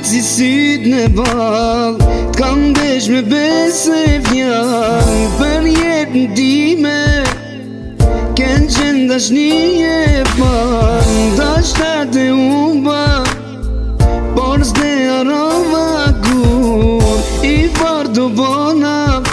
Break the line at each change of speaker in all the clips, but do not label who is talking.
si syt në ball, t'kam desh me besë fjall. Për jetën time Ken qenë dashnije pan, dashtat e umba, por s'de arova kur i fardo bona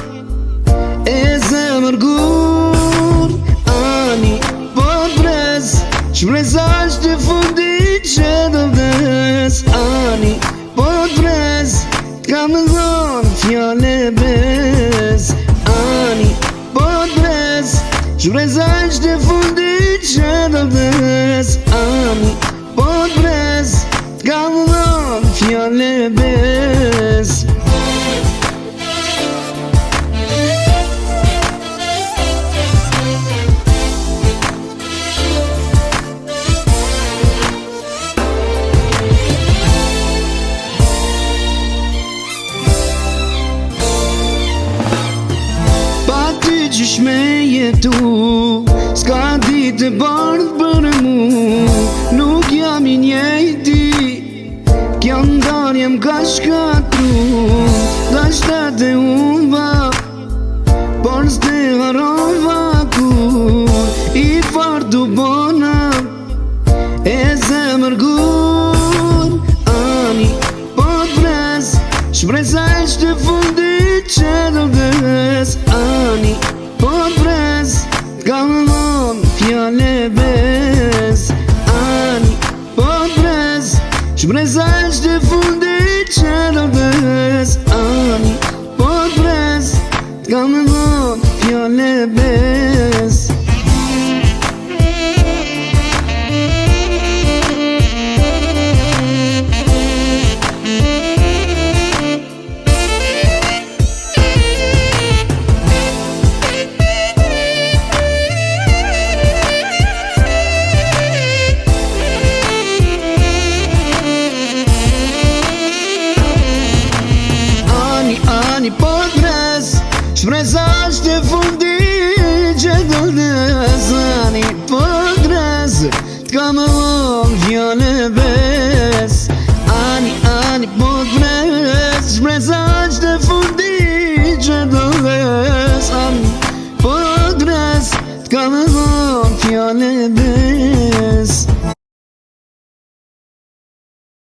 e zemër gur. Ani po t'brez, shprezash të fundit që do vdes. Ani po t'brez, t'kam dhon fjale bez. Ani po t'brez, shprezash të fundit që do vdes. Ani po t'brez, t'kam dhon fjale bez. Qysh me jetu, s'ka ditë e bardhë për mu. Nuk jam i njejti, kja ndarje m'ka shkatru. Dashtat e umba, por s'de harova kur i fardu bona e zemër gur. Ani po t'brez, shprezash të fundit që do vdes. Ani po t'brez, t'kam dhon fjale bez. Ani po t'brez, shprezash të fundit që do vdes. Ani po t'brez, t'kam dhon fjale bez. Ani po t'brez, shprezash të fundit që do vdes. Ani po t'brez, t'kam dhon fjale bez. Ani po t'brez, shprezash të fundit që do vdes. Ani po t'brez, t'kam dhon fjale bez.